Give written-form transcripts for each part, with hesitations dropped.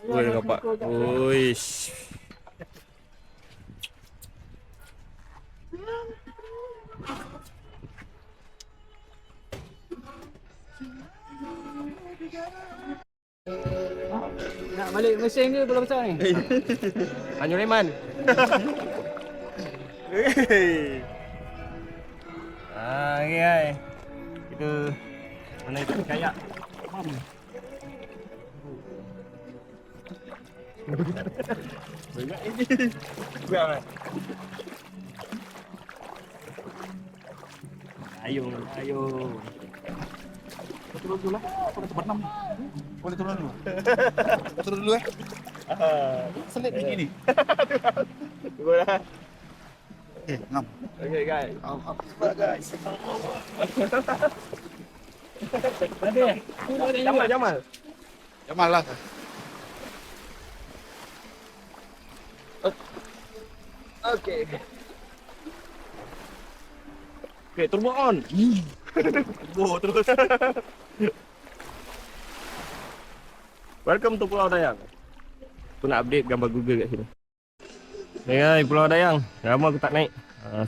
Woi, nampak. Uish. Nak balik mesin ke bola besar ni? Anjur Iman. Okay, hai. Kita mana itu kayak. Banyak ini. Biar. Ayo, ayo. Turun dulu lah. Boleh tempat 6. Boleh turun dulu. Turun dulu Selip tinggi ni. Boleh. Okay, 6. Okay, guys. Alhamdulillah guys. Jamal, Jamal. Jamal lah. Okay. Okay, turbo on. Turbo terus. Welcome to Pulau Dayang. Aku nak update gambar Google kat sini. Ni guys, Pulau Dayang. Lama aku tak naik.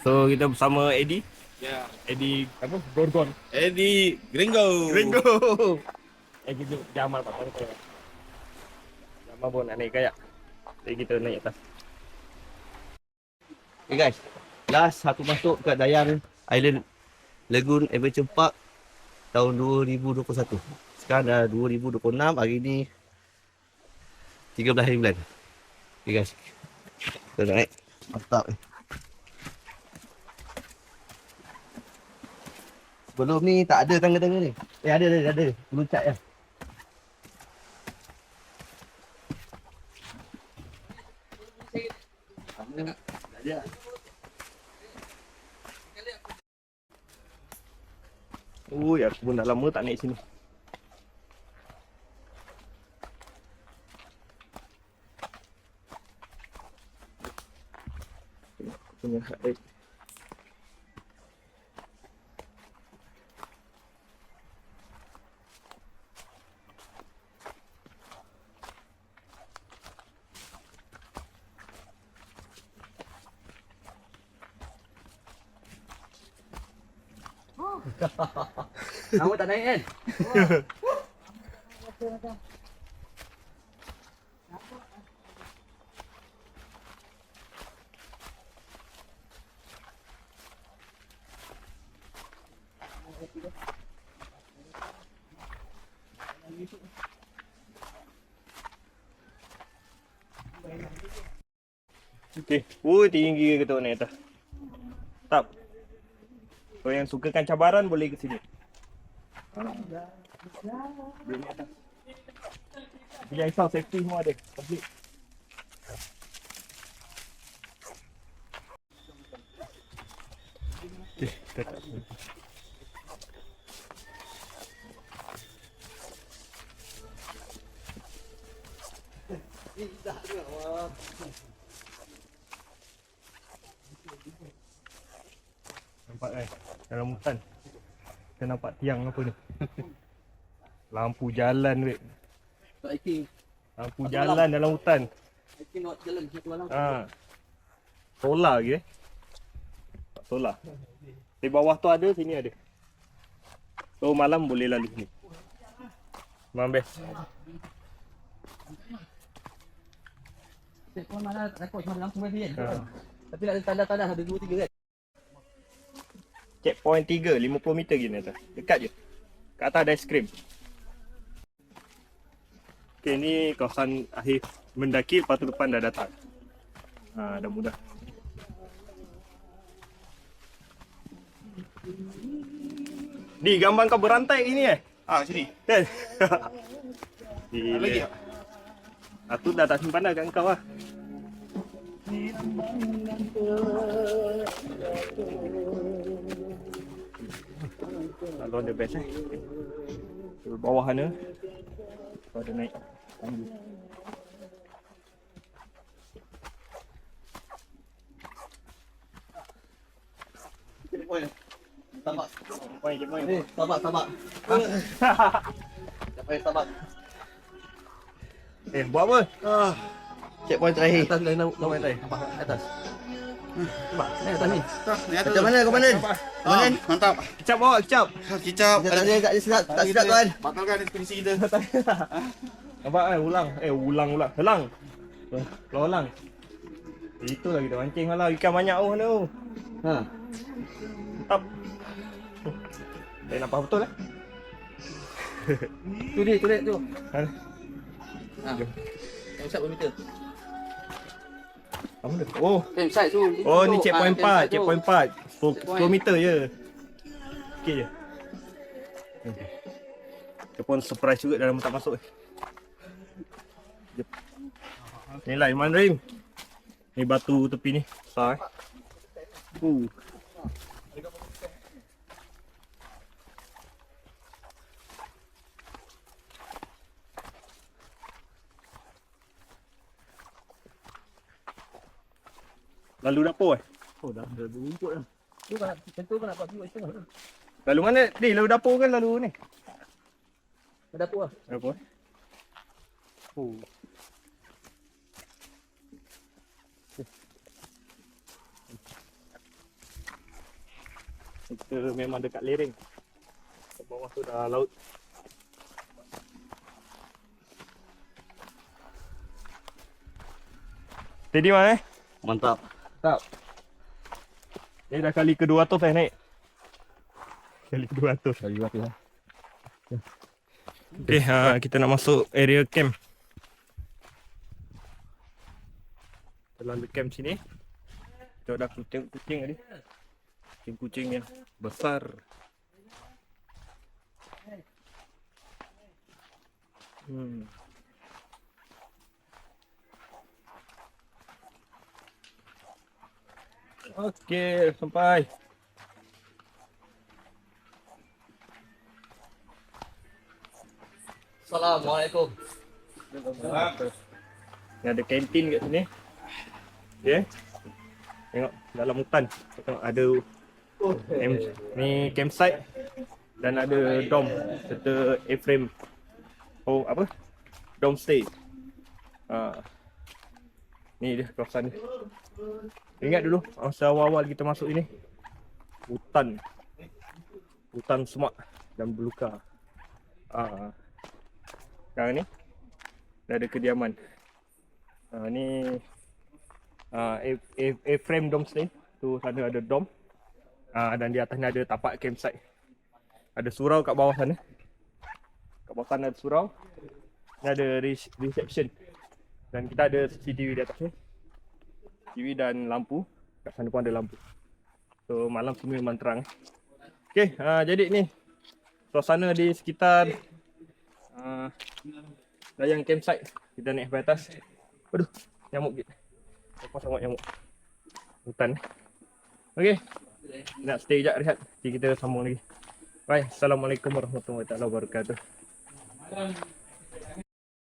So kita bersama Eddie. Ya. Eddie apa? Gorgon. Eddie Gringo. Gringo. Kita Jamal tak tahu. Jamal pun nak naik kayak. Jadi kita naik atas. Okay guys, last aku masuk kat Dayang Island Lagoon Adventure Park tahun 2021. Sekarang dah 2026, hari ni 13 hari bulan. Okay guys, kita nak naik. Mantap ni. Sebelum ni tak ada tangga-tangga ni. Ada. Meluncat je. Ada. Ui, aku pun dah lama tak naik sini. Punya height. Kamu tak naik kan? Okey. Tinggi ke tu naik atas. Tak. Kalau yang sukakan cabaran boleh ke sini. Boleh naik atas. Jangan risau, safety semua ada. Complete. Okey, kita tak. Nampak kan? Dalam hutan. Kita nampak tiang apa ni? Lampu jalan weh. Tak ikut. Lampu jalan dalam hutan. Ikut nak jalan satu malam. Solar lagi Solar. Di bawah tu ada, sini ada. So malam boleh lalu sini. Memang best. Saya pun mana rekod sama langsung tadi kan. Tapi ada tanda-tanda ada 2 3 kan. Checkpoint 3, 50 meter gini atas. Dekat je. Kat atas ada aiskrim. Okay, ni kawasan akhir mendaki, lepas tu depan dah datang. Dah mudah. Di gambar kau berantai ini Sini. Kan? Lagi Gila. Aku dah tak simpan dah kat kau lah. Lalu ada best Di bawah sana tu ada naik tangga. Tabak. Point. Tabak. Baik, sabar. Buat apa? Checkpoint terakhir. Atas dah nak tadi. Atas. Atas ni. Macam mana komandan? Komandan? Mantap. Kicap bawa, kicap. Kicap. Kita tak sedap, tak sedap tuan. Batalkan ekspedisi kita. Nampak ulang. Ulang pula. Helang. Keluar helang. Itulah kita mancing lah. Ikan banyak tu. Ha. Mantap. Nampak betul lah. Tu dia, tu. Ha. Usap bermeter. Apa dia? Oh. Campsite tu. Oh ni checkpoint 4, checkpoint 4. 10 meter je. Okey je. Kita pun surprise juga dalam tak masuk. Jep. Ni lah Iman Rim. Ni batu tepi ni. Besar Lalu dapur Oh dah rumput dah. Tu kan tentu kan nak buat view setengah. Lalu mana? Ni lalu dapur kan lalu ni. Dapur lah. Dapur. Kita memang dekat lereng. Kat bawah tu dah laut. Steady mana Mantap. Tak. Ni dah kali ke-200 naik. Kali ke-200. Kali berapa lah? Okay, kita nak masuk area camp. Kita lalu camp sini. Kita dah kucing tadi. Kucing yang besar. Okey, sampai. Assalamualaikum. Ni ada kantin kat sini. Okay. Tengok dalam hutan. Tengok ada ni campsite dan ada dom serta A-frame. Oh apa? Dom stay. Ni dia kawasan ni. Ingat dulu masa awal-awal kita masuk ini hutan semak dan belukar. Sekarang ni dah ada kediaman. Ni A-frame dom stay. Tu sana ada dom. Dan di atas ni ada tapak campsite. Ada surau kat bawah sana. Kat bawah sana ada surau. Ni ada reception. Dan kita ada CCTV di atas ni. TV dan lampu. Kat sana pun ada lampu. So malam sini memang terang. Okay, jadi ni suasana di sekitar layang campsite. Kita naik ke atas. Aduh, nyamuk git. Apa sangat nyamuk. Hutan. Okay. Nak stay sekejap rehat. Nanti kita sambung lagi. Bye. Assalamualaikum warahmatullahi wabarakatuh.